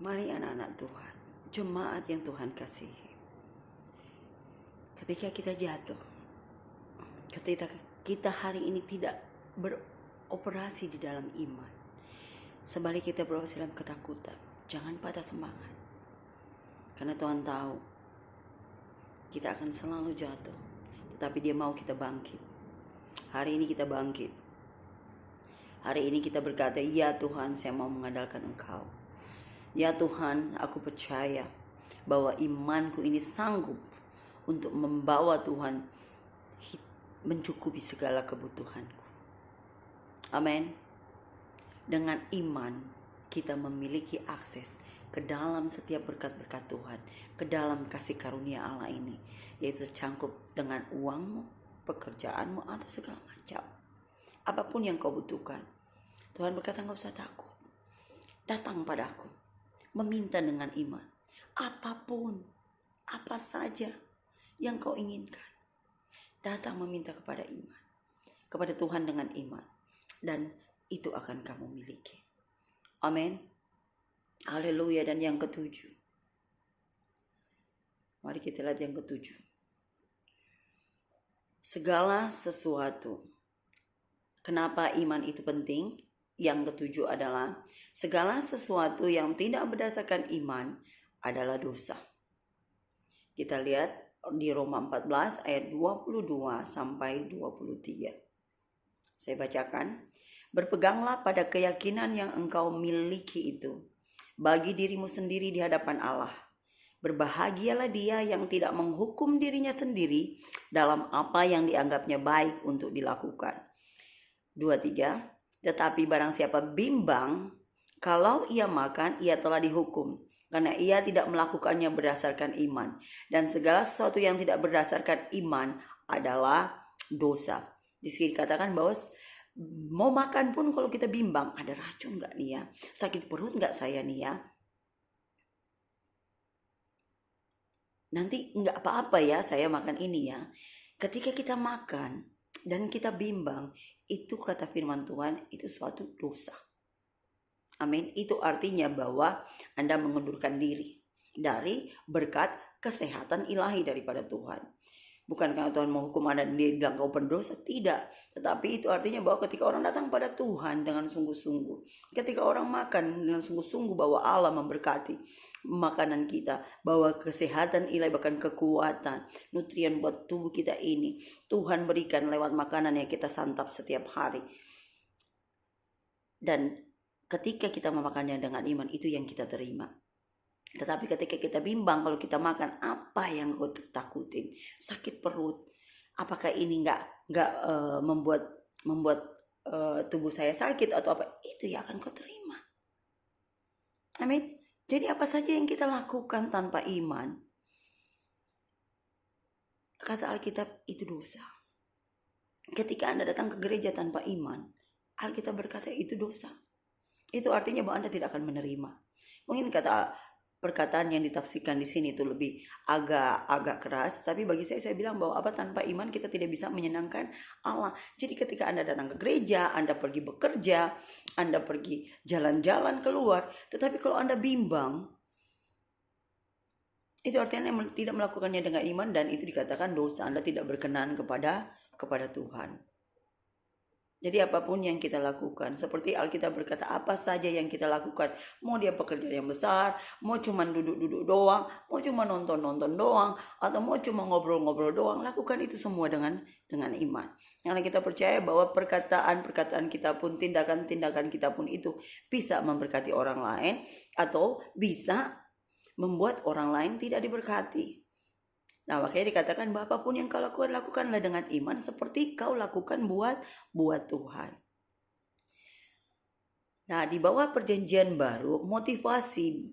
Mari anak-anak Tuhan, jemaat yang Tuhan kasihi. Ketika kita jatuh, ketika kita hari ini tidak beroperasi di dalam iman, sebaliknya kita beroperasi dalam ketakutan, jangan patah semangat. Karena Tuhan tahu kita akan selalu jatuh, tetapi Dia mau kita bangkit. Hari ini kita bangkit. Hari ini kita berkata, ya Tuhan, saya mau mengandalkan Engkau. Ya Tuhan, aku percaya bahwa imanku ini sanggup untuk membawa Tuhan mencukupi segala kebutuhanku. Amin. Dengan iman kita memiliki akses ke dalam setiap berkat-berkat Tuhan, ke dalam kasih karunia Allah ini, yaitu cangkup dengan uangmu, pekerjaanmu, atau segala macam. Apapun yang kau butuhkan, Tuhan berkata, enggak usah takut. Datang padaku, meminta dengan iman. Apapun, apa saja yang kau inginkan, datang meminta kepada iman, kepada Tuhan dengan iman, dan itu akan kamu miliki. Amin. Haleluya. Dan yang ketujuh, mari kita lihat yang ketujuh. Segala sesuatu. Kenapa iman itu penting? Yang ketujuh adalah segala sesuatu yang tidak berdasarkan iman adalah dosa. Kita lihat di Roma 14 ayat 22 sampai 23. Saya bacakan. Berpeganglah pada keyakinan yang engkau miliki itu bagi dirimu sendiri di hadapan Allah. Berbahagialah dia yang tidak menghukum dirinya sendiri dalam apa yang dianggapnya baik untuk dilakukan. 23. Tetapi barang siapa bimbang, kalau ia makan, ia telah dihukum, karena ia tidak melakukannya berdasarkan iman. Dan segala sesuatu yang tidak berdasarkan iman adalah dosa. Di sini dikatakan bahwa mau makan pun kalau kita bimbang, ada racun gak nih ya? Sakit perut gak saya nih ya? Nanti gak apa-apa ya saya makan ini ya. Ketika kita makan dan kita bimbang, itu kata firman Tuhan, itu suatu dosa. Amin. Itu artinya bahwa Anda mengundurkan diri dari berkat kesehatan ilahi daripada Tuhan. Bukan karena Tuhan menghukum Anda dan dia bilang kau berdosa, tidak. Tetapi itu artinya bahwa ketika orang datang pada Tuhan dengan sungguh-sungguh, ketika orang makan dengan sungguh-sungguh, bahwa Allah memberkati makanan kita, bahwa kesehatan ilahi, bahkan kekuatan, nutrien buat tubuh kita ini Tuhan berikan lewat makanan yang kita santap setiap hari. Dan ketika kita memakannya dengan iman, itu yang kita terima. Tetapi ketika kita bimbang, kalau kita makan, apa yang kau takutin? Sakit perut. Apakah ini nggak membuat tubuh saya sakit atau apa? Itu ya akan kau terima. Amin. Jadi apa saja yang kita lakukan tanpa iman, kata Alkitab, itu dosa. Ketika Anda datang ke gereja tanpa iman, Alkitab berkata itu dosa. Itu artinya bahwa Anda tidak akan menerima. Mungkin perkataan yang ditafsirkan di sini itu lebih agak keras, tapi bagi saya bilang bahwa tanpa iman kita tidak bisa menyenangkan Allah. Jadi ketika Anda datang ke gereja, Anda pergi bekerja, Anda pergi jalan-jalan keluar, tetapi kalau Anda bimbang, itu artinya Anda tidak melakukannya dengan iman, dan itu dikatakan dosa. Anda tidak berkenan kepada Tuhan. Jadi apapun yang kita lakukan, seperti Alkitab berkata, apa saja yang kita lakukan, mau dia pekerjaan yang besar, mau cuma duduk-duduk doang, mau cuma nonton-nonton doang, atau mau cuma ngobrol-ngobrol doang, lakukan itu semua dengan iman. Karena kita percaya bahwa perkataan-perkataan kita pun, tindakan-tindakan kita pun itu bisa memberkati orang lain, atau bisa membuat orang lain tidak diberkati. Nah, makanya dikatakan bahwa apapun yang kau lakukan, lakukanlah dengan iman seperti kau lakukan buat Tuhan. Nah, di bawah perjanjian baru, motivasi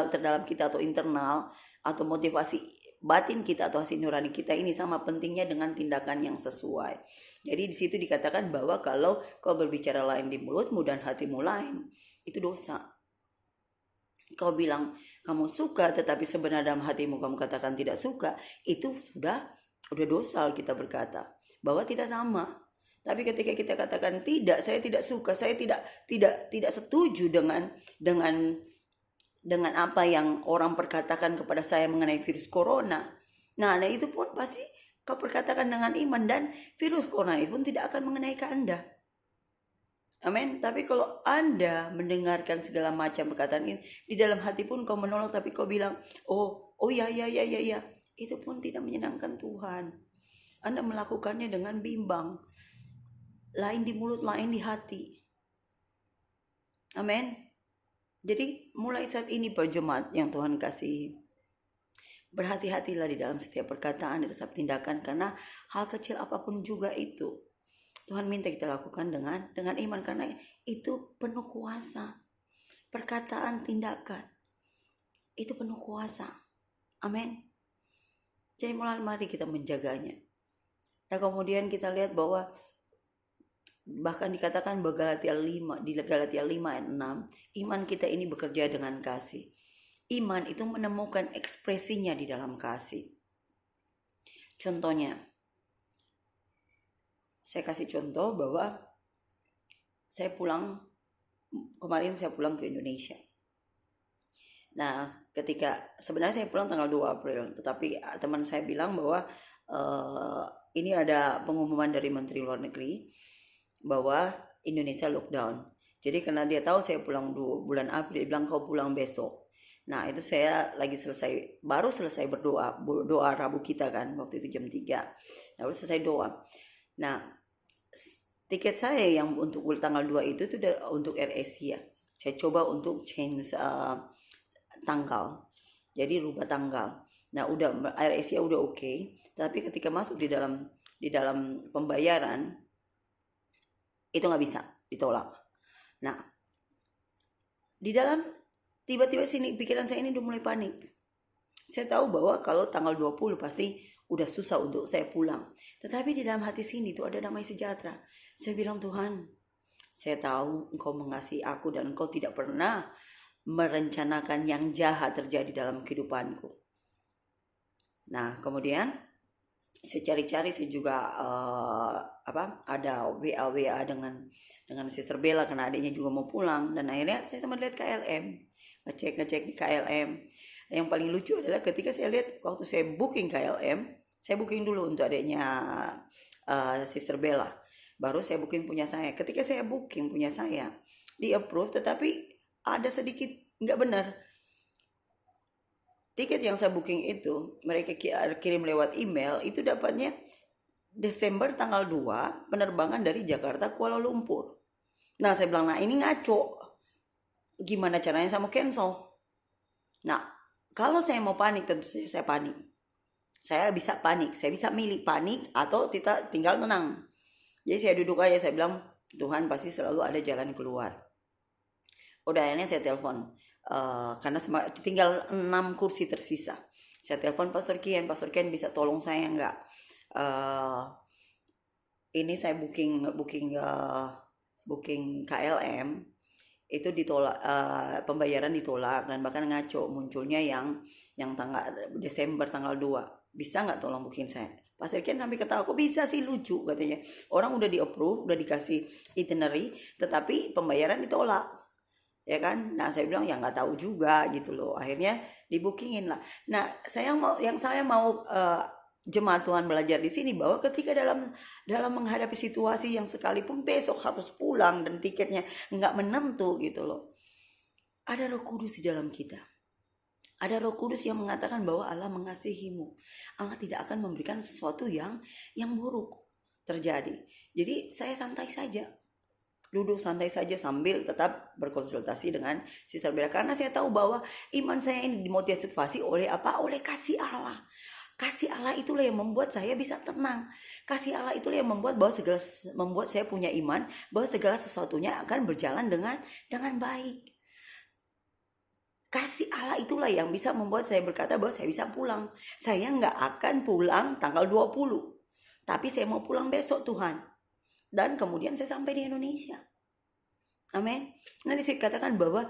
terdalam kita atau internal, atau motivasi batin kita atau hasil nurani kita ini sama pentingnya dengan tindakan yang sesuai. Jadi di situ dikatakan bahwa kalau kau berbicara lain di mulutmu dan hatimu lain, itu dosa. Kau bilang kamu suka, tetapi sebenarnya dalam hatimu kamu katakan tidak suka, itu sudah dosa. Kita berkata bahwa tidak sama. Tapi ketika kita katakan tidak, saya tidak suka, saya tidak setuju dengan apa yang orang perkatakan kepada saya mengenai virus corona. Nah itu pun pasti kau perkatakan dengan iman, dan virus corona itu pun tidak akan mengenai ke Anda. Amin. Tapi kalau Anda mendengarkan segala macam perkataan ini, di dalam hati pun kau menolak, tapi kau bilang, oh ya, itu pun tidak menyenangkan Tuhan. Anda melakukannya dengan bimbang, lain di mulut, lain di hati. Amin. Jadi mulai saat ini berjemaat yang Tuhan kasih, berhati-hatilah di dalam setiap perkataan dan setiap tindakan, karena hal kecil apapun juga itu Tuhan minta kita lakukan dengan iman, karena itu penuh kuasa. Perkataan, tindakan itu penuh kuasa. Amin. Jadi mulai mari kita menjaganya. Nah kemudian kita lihat bahwa bahkan dikatakan di Galatia 5 ayat 6, iman kita ini bekerja dengan kasih. Iman itu menemukan ekspresinya di dalam kasih. Contohnya, saya kasih contoh bahwa kemarin saya pulang ke Indonesia. Nah, sebenarnya saya pulang tanggal 2 April, tetapi teman saya bilang bahwa ini ada pengumuman dari Menteri Luar Negeri bahwa Indonesia lockdown. Jadi karena dia tahu saya pulang bulan April, dia bilang kau pulang besok. Nah itu saya baru selesai doa Rabu kita kan, waktu itu jam 3. Baru selesai doa. Nah tiket saya yang untuk tanggal 2 itu udah untuk AirAsia. Saya coba untuk change tanggal, jadi rubah tanggal. Nah udah AirAsia udah oke. Tapi ketika masuk di dalam pembayaran itu nggak bisa, ditolak. Nah di dalam tiba-tiba pikiran saya ini udah mulai panik. Saya tahu bahwa kalau tanggal 20 pasti udah susah untuk saya pulang. Tetapi di dalam hati sini itu ada damai sejahtera. Saya bilang, Tuhan, saya tahu Engkau mengasihi aku dan Engkau tidak pernah merencanakan yang jahat terjadi dalam kehidupanku. Nah kemudian saya cari-cari, saya juga ada WA dengan Sister Bella karena adiknya juga mau pulang, dan akhirnya saya sempat lihat KLM, ngecek di KLM. Yang paling lucu adalah ketika saya lihat waktu saya booking KLM, saya booking dulu untuk adiknya Sister Bella, baru saya booking punya saya. Ketika saya booking punya saya di approve, tetapi ada sedikit nggak benar. Tiket yang saya booking itu mereka kirim lewat email, itu dapatnya Desember tanggal 2 penerbangan dari Jakarta Kuala Lumpur. Nah saya bilang, nah ini ngaco, gimana caranya saya mau cancel. Nah kalau saya mau panik, tentu saja saya panik. Saya bisa panik, saya bisa milih panik atau kita tinggal tenang. Jadi saya duduk aja, saya bilang Tuhan pasti selalu ada jalan keluar. Udah akhirnya saya telepon, karena tinggal 6 kursi tersisa. Saya telepon Pastor Kian bisa tolong saya enggak? Ini saya booking KLM itu ditolak, pembayaran ditolak, dan bahkan ngaco munculnya yang tanggal Desember tanggal 2. Bisa nggak tolong booking saya? Pastor Kian sampai ketawa, kok bisa sih, lucu katanya. Orang udah di approve, udah dikasih itinerary, tetapi pembayaran ditolak. Ya kan? Nah saya bilang ya nggak tahu juga gitu loh. Akhirnya dibookingin lah. Nah saya mau jemaat Tuhan belajar di sini bahwa ketika dalam menghadapi situasi yang sekalipun besok harus pulang dan tiketnya nggak menentu gitu loh, ada Roh Kudus di dalam kita. Ada Roh Kudus yang mengatakan bahwa Allah mengasihimu. Allah tidak akan memberikan sesuatu yang buruk terjadi. Jadi saya santai saja, duduk santai saja sambil tetap berkonsultasi dengan Sister Bella, karena saya tahu bahwa iman saya ini dimotivasi oleh apa? Oleh kasih Allah. Kasih Allah itulah yang membuat saya bisa tenang. Kasih Allah itulah yang membuat saya punya iman bahwa segala sesuatunya akan berjalan dengan baik. Kasih Allah itulah yang bisa membuat saya berkata bahwa saya bisa pulang. Saya nggak akan pulang tanggal 20, tapi saya mau pulang besok Tuhan. Dan kemudian saya sampai di Indonesia. Amin. Nah disini katakan bahwa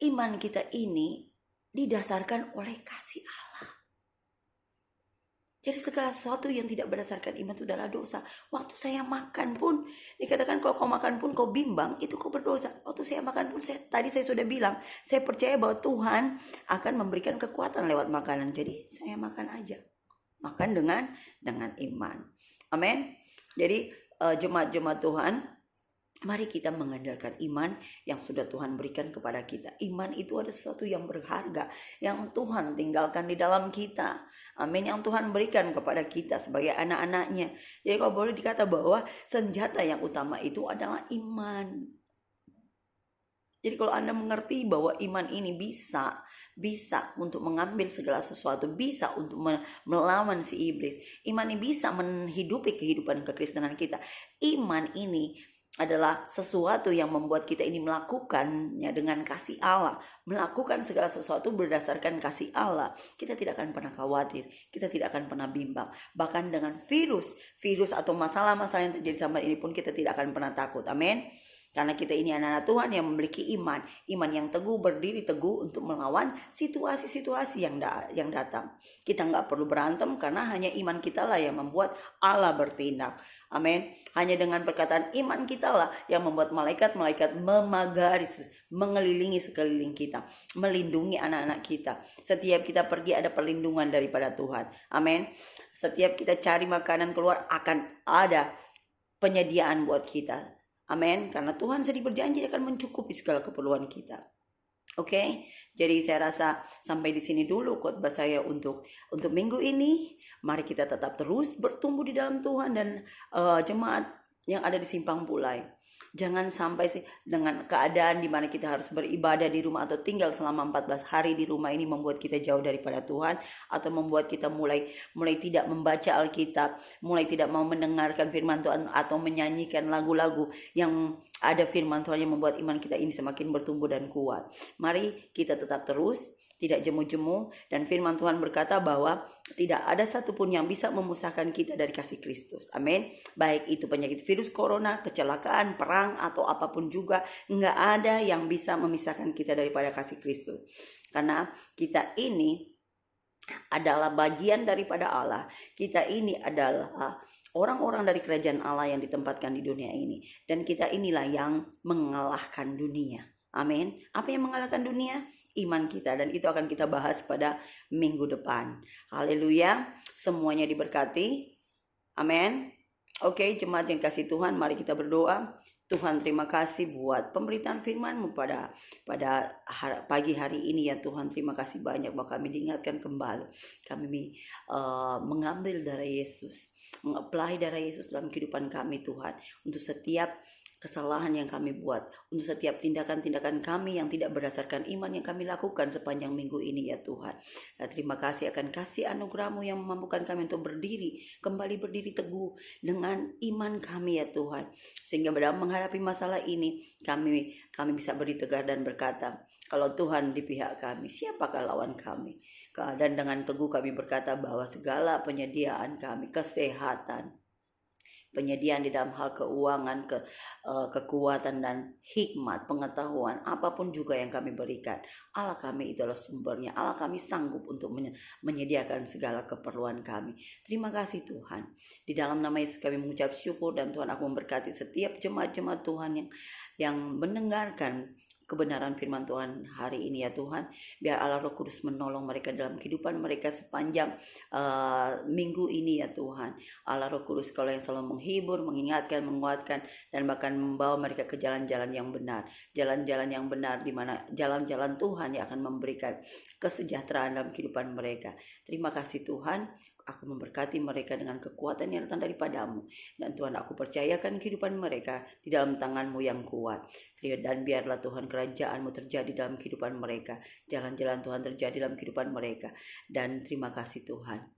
iman kita ini didasarkan oleh kasih Allah. Jadi segala sesuatu yang tidak berdasarkan iman itu adalah dosa. Waktu saya makan pun, dikatakan kalau kau makan pun kau bimbang, itu kau berdosa. Waktu saya makan pun, tadi saya sudah bilang, saya percaya bahwa Tuhan akan memberikan kekuatan lewat makanan. Jadi saya makan aja. Makan dengan iman. Amin. Jadi jemaat-jemaat Tuhan, mari kita mengandalkan iman yang sudah Tuhan berikan kepada kita. Iman itu ada sesuatu yang berharga, yang Tuhan tinggalkan di dalam kita. Amin, yang Tuhan berikan kepada kita sebagai anak-anaknya. Jadi kalau boleh dikata bahwa senjata yang utama itu adalah iman. Jadi kalau Anda mengerti bahwa iman ini bisa untuk mengambil segala sesuatu, bisa untuk melawan si iblis. Iman ini bisa menghidupi kehidupan kekristenan kita. Iman ini adalah sesuatu yang membuat kita ini melakukannya dengan kasih Allah, melakukan segala sesuatu berdasarkan kasih Allah. Kita tidak akan pernah khawatir, kita tidak akan pernah bimbang. Bahkan dengan virus atau masalah-masalah yang terjadi sama ini pun kita tidak akan pernah takut. Amin. Karena kita ini anak-anak Tuhan yang memiliki iman yang teguh, berdiri teguh untuk melawan situasi-situasi yang datang. Kita nggak perlu berantem karena hanya iman kita lah yang membuat Allah bertindak. Amin. Hanya dengan perkataan iman kita lah yang membuat malaikat-malaikat memagari, mengelilingi sekeliling kita, melindungi anak-anak kita. Setiap kita pergi ada perlindungan daripada Tuhan. Amin. Setiap kita cari makanan keluar akan ada penyediaan buat kita. Amin. Karena Tuhan sendiri berjanji akan mencukupi segala keperluan kita. Oke, jadi saya rasa sampai di sini dulu khotbah saya untuk minggu ini. Mari kita tetap terus bertumbuh di dalam Tuhan dan jemaat yang ada di Simpang Pulai. Jangan sampai sih dengan keadaan di mana kita harus beribadah di rumah atau tinggal selama 14 hari di rumah ini membuat kita jauh daripada Tuhan, atau membuat kita mulai tidak membaca Alkitab, mulai tidak mau mendengarkan firman Tuhan atau menyanyikan lagu-lagu yang ada firman Tuhan yang membuat iman kita ini semakin bertumbuh dan kuat. Mari kita tetap terus, tidak jemu-jemu, dan firman Tuhan berkata bahwa tidak ada satupun yang bisa memisahkan kita dari kasih Kristus. Amin. Baik itu penyakit virus corona, kecelakaan, perang, atau apapun juga, enggak ada yang bisa memisahkan kita daripada kasih Kristus. Karena kita ini adalah bagian daripada Allah. Kita ini adalah orang-orang dari kerajaan Allah yang ditempatkan di dunia ini. Dan kita inilah yang mengalahkan dunia. Amin. Apa yang mengalahkan dunia? Iman kita, dan itu akan kita bahas pada minggu depan. Haleluya. Semuanya diberkati. Amin. Oke, jemaat yang kasih Tuhan, mari kita berdoa. Tuhan, terima kasih buat pemberitaan firman-Mu pada pagi hari ini ya Tuhan. Terima kasih banyak bahwa kami diingatkan kembali. Kami mengambil darah Yesus, mengapply darah Yesus dalam kehidupan kami Tuhan. Untuk setiap kesalahan yang kami buat, untuk setiap tindakan-tindakan kami yang tidak berdasarkan iman yang kami lakukan sepanjang minggu ini ya Tuhan. Nah, terima kasih akan kasih anugerah-Mu yang memampukan kami untuk kembali berdiri teguh dengan iman kami ya Tuhan. Sehingga dalam menghadapi masalah ini kami bisa berdiri tegar dan berkata, kalau Tuhan di pihak kami, siapakah lawan kami? Dan dengan teguh kami berkata bahwa segala penyediaan kami, kesehatan, penyediaan di dalam hal keuangan, kekuatan dan hikmat, pengetahuan, apapun juga yang kami berikan, Allah kami itu adalah sumbernya. Allah kami sanggup untuk menyediakan segala keperluan kami. Terima kasih Tuhan. Di dalam nama Yesus kami mengucap syukur, dan Tuhan aku memberkati setiap jemaat-jemaat Tuhan yang mendengarkan kebenaran firman Tuhan hari ini ya Tuhan. Biar Allah Roh Kudus menolong mereka dalam kehidupan mereka sepanjang minggu ini ya Tuhan. Allah Roh Kudus kalau yang selalu menghibur, mengingatkan, menguatkan, dan bahkan membawa mereka ke jalan-jalan yang benar. Jalan-jalan yang benar, di mana jalan-jalan Tuhan yang akan memberikan kesejahteraan dalam kehidupan mereka. Terima kasih Tuhan. Aku memberkati mereka dengan kekuatan yang datang daripada-Mu. Dan Tuhan, aku percayakan kehidupan mereka di dalam tangan-Mu yang kuat. Dan biarlah Tuhan kerajaan-Mu terjadi dalam kehidupan mereka. Jalan-jalan Tuhan terjadi dalam kehidupan mereka. Dan terima kasih Tuhan.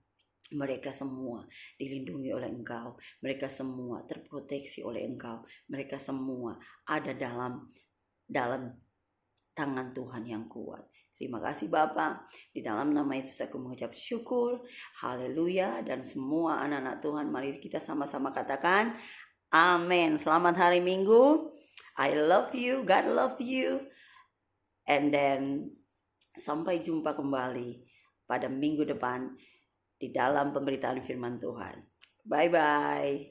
Mereka semua dilindungi oleh Engkau. Mereka semua terproteksi oleh Engkau. Mereka semua ada dalam tangan Tuhan yang kuat. Terima kasih Bapa. Di dalam nama Yesus aku mengucap syukur. Haleluya. Dan semua anak-anak Tuhan, mari kita sama-sama katakan amin. Selamat hari Minggu. I love you. God love you. And then sampai jumpa kembali pada minggu depan di dalam pemberitaan firman Tuhan. Bye-bye.